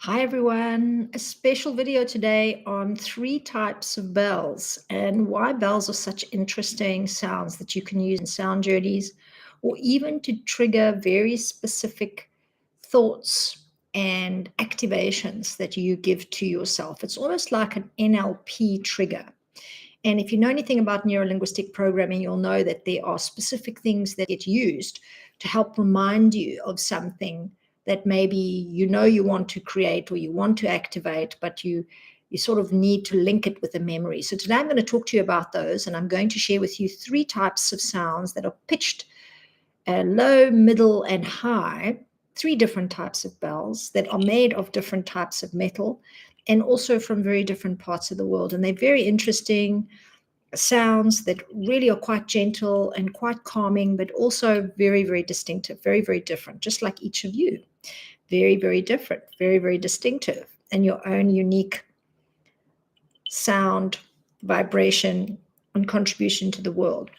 Hi everyone, a special video today on 3 types of bells and why bells are such interesting sounds that you can use in sound journeys or even to trigger very specific thoughts and activations that you give to yourself. It's almost like an NLP trigger. And if you know anything about neurolinguistic programming, you'll know that there are specific things that get used to help remind you of something that maybe you want to create or you want to activate, but you sort of need to link it with a memory. So today I'm going to talk to you about those, and I'm going to share with you 3 types of sounds that are pitched low, middle, and high, 3 different types of bells that are made of different types of metal and also from very different parts of the world. And they're very interesting sounds that really are quite gentle and quite calming, but also very, very distinctive, very, very different, just like each of you. Very, very different, very, very distinctive, and your own unique sound, vibration, and contribution to the world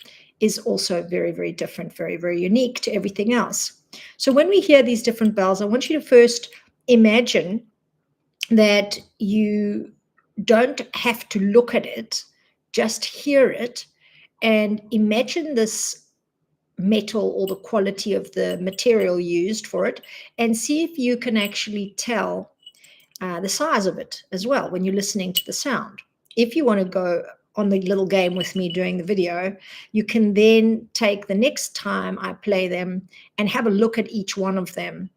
is also very, very different, very, very unique to everything else. So when we hear these different bells, I want you to first imagine that you don't have to look at it, just hear it and imagine this metal or the quality of the material used for it and see if you can actually tell the size of it as well when you're listening to the sound. If you want to go on the little game with me during the video, you can then take the next time I play them and have a look at each one of them.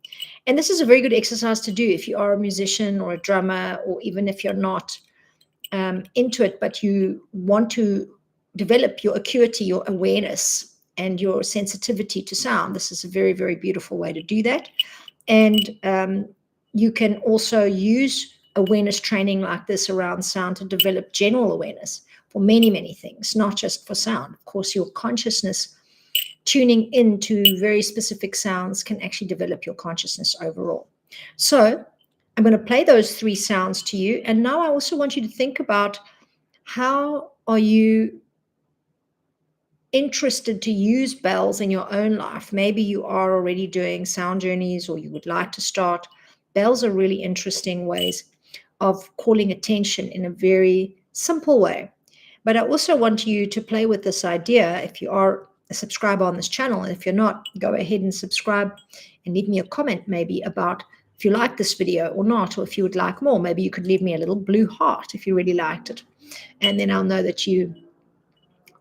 And this is a very good exercise to do if you are a musician or a drummer, or even if you're not into it, but you want to develop your acuity, your awareness, and your sensitivity to sound. This is a very, very beautiful way to do that. And you can also use awareness training like this around sound to develop general awareness for many, many things, not just for sound. Of course, your consciousness tuning into very specific sounds can actually develop your consciousness overall. So I'm going to play those 3 sounds to you. And now I also want you to think about how are you interested to use bells in your own life. Maybe you are already doing sound journeys or you would like to start. Bells are really interesting ways of calling attention in a very simple way. But I also want you to play with this idea. If you are a subscriber on this channel, and if you're not, go ahead and subscribe and leave me a comment maybe about if you like this video or not, or if you would like more. Maybe you could leave me a little blue heart if you really liked it. And then I'll know that you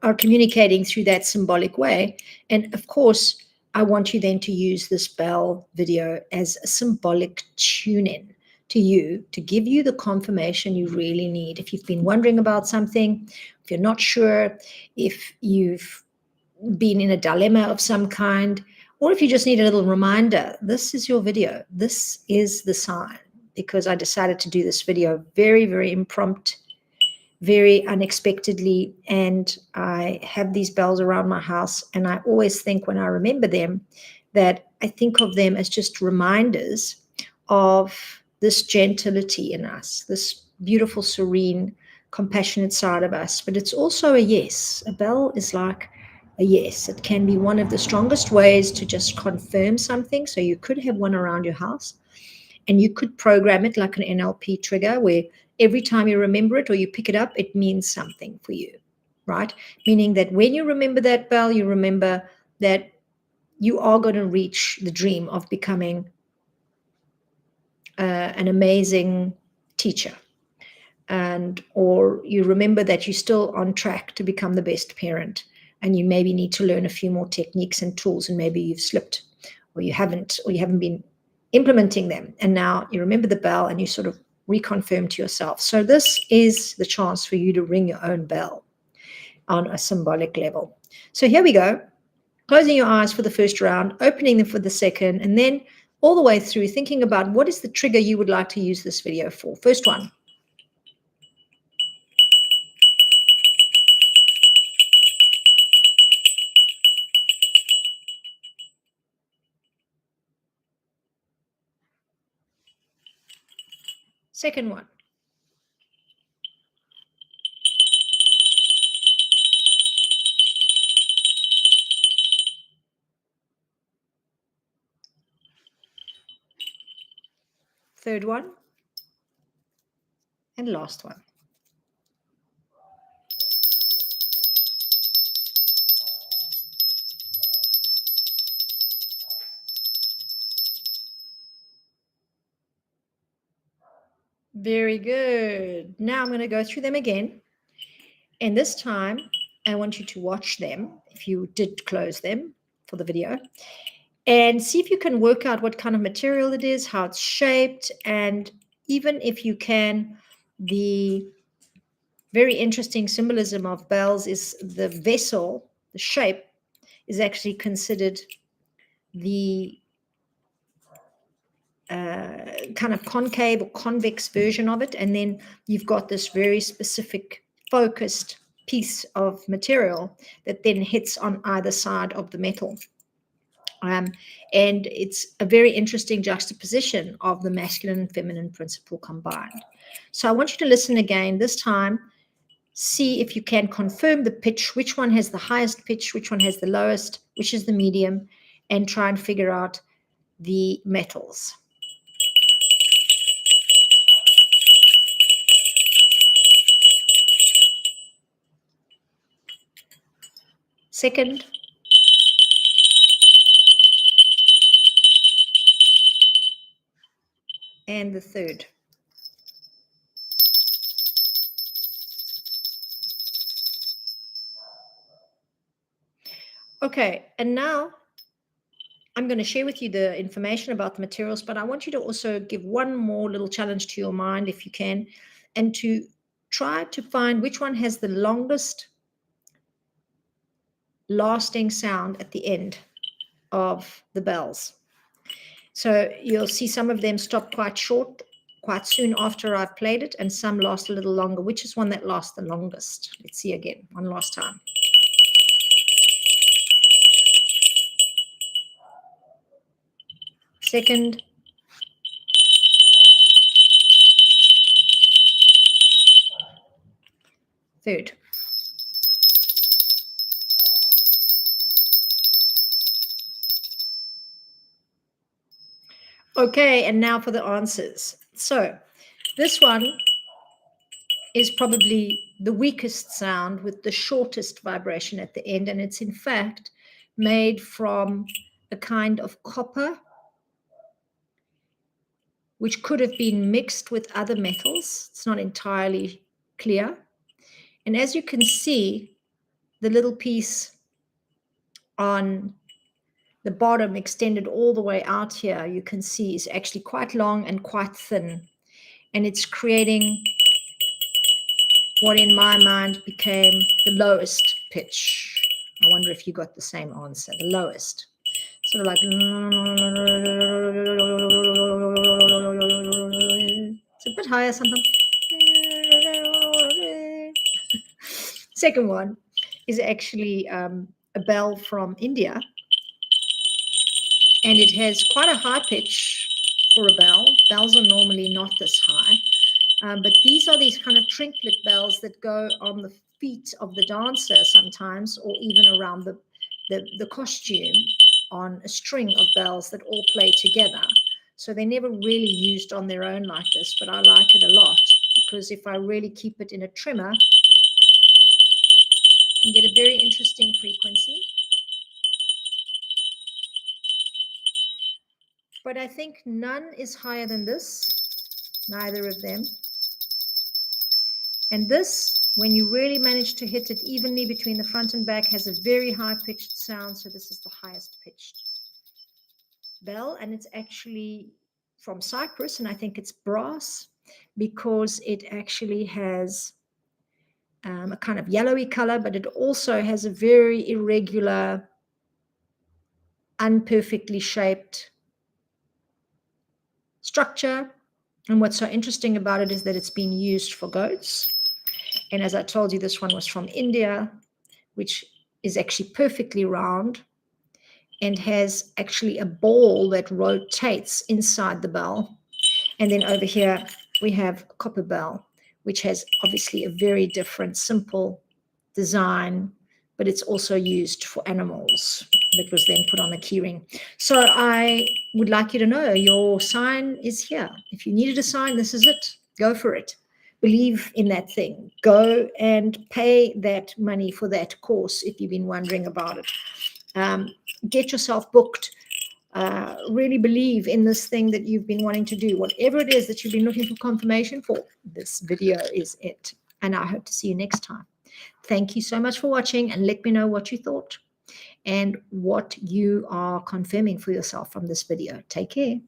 are communicating through that symbolic way. And of course, I want you then to use this bell video as a symbolic tune-in to you, to give you the confirmation you really need. If you've been wondering about something, if you're not sure, if you've been in a dilemma of some kind, or if you just need a little reminder, this is your video. This is the sign, because I decided to do this video very, very impromptu, very unexpectedly, and I have these bells around my house, and I always think when I remember them that I think of them as just reminders of this gentility in us, this beautiful, serene, compassionate side of us. But it's also a yes. A bell is like a yes. It can be one of the strongest ways to just confirm something. So you could have one around your house, and you could program it like an NLP trigger where every time you remember it or you pick it up, it means something for you, right? Meaning that when you remember that bell, you remember that you are going to reach the dream of becoming an amazing teacher. And or you remember that you're still on track to become the best parent, and you maybe need to learn a few more techniques and tools, and maybe you've slipped or you haven't been implementing them, and now you remember the bell and you sort of reconfirm to yourself. So this is the chance for you to ring your own bell on a symbolic level. So here we go, closing your eyes for the first round, opening them for the second, and then all the way through thinking about what is the trigger you would like to use this video for. First one. Second one. Third one. And last one. Very good. Now I'm going to go through them again. And this time, I want you to watch them if you did close them for the video and see if you can work out what kind of material it is, how it's shaped, and even if you can, the very interesting symbolism of bells is the vessel, the shape is actually considered the kind of concave or convex version of it. And then you've got this very specific focused piece of material that then hits on either side of the metal. And it's a very interesting juxtaposition of the masculine and feminine principle combined. So I want you to listen again. This time, see if you can confirm the pitch, which one has the highest pitch, which one has the lowest, which is the medium, and try and figure out the metals. Second. And the third. Okay, and now I'm going to share with you the information about the materials, but I want you to also give one more little challenge to your mind, if you can, and to try to find which one has the longest lasting sound at the end of the bells. So you'll see some of them stop quite short, quite soon after I've played it, and some last a little longer. Which is one that lasts the longest? Let's see again, one last time. Second. Third. Okay, and now for the answers. So this one is probably the weakest sound with the shortest vibration at the end, and it's in fact made from a kind of copper which could have been mixed with other metals. It's not entirely clear. And as you can see, the little piece on the bottom extended all the way out here, you can see is actually quite long and quite thin. And it's creating what in my mind became the lowest pitch. I wonder if you got the same answer, the lowest. Sort of like, it's a bit higher sometimes. Second one is actually a bell from India. And it has quite a high pitch for a bell. Bells are normally not this high. But these are these kind of trinket bells that go on the feet of the dancer sometimes, or even around the costume on a string of bells that all play together. So they're never really used on their own like this, but I like it a lot because if I really keep it in a trimmer, you can get a very interesting frequency. But I think none is higher than this, neither of them. And this, when you really manage to hit it evenly between the front and back, has a very high-pitched sound. So this is the highest pitched bell. And it's actually from Cyprus, and I think it's brass because it actually has a kind of yellowy color, but it also has a very irregular, imperfectly shaped structure. And what's so interesting about it is that it's been used for goats. And as I told you, this one was from India, which is actually perfectly round and has actually a ball that rotates inside the bell. And then over here, we have a copper bell, which has obviously a very different, simple design, but it's also used for animals. That was then put on a keyring. So I would like you to know your sign is here. If you needed a sign, this is it. Go for it. believe in that thing. Go and pay that money for that course if you've been wondering about it. Get yourself booked. Really believe in this thing that you've been wanting to do. Whatever it is that you've been looking for confirmation for, this video is it. And I hope to see you next time. Thank you so much for watching, and let me know what you thought and what you are confirming for yourself from this video. Take care.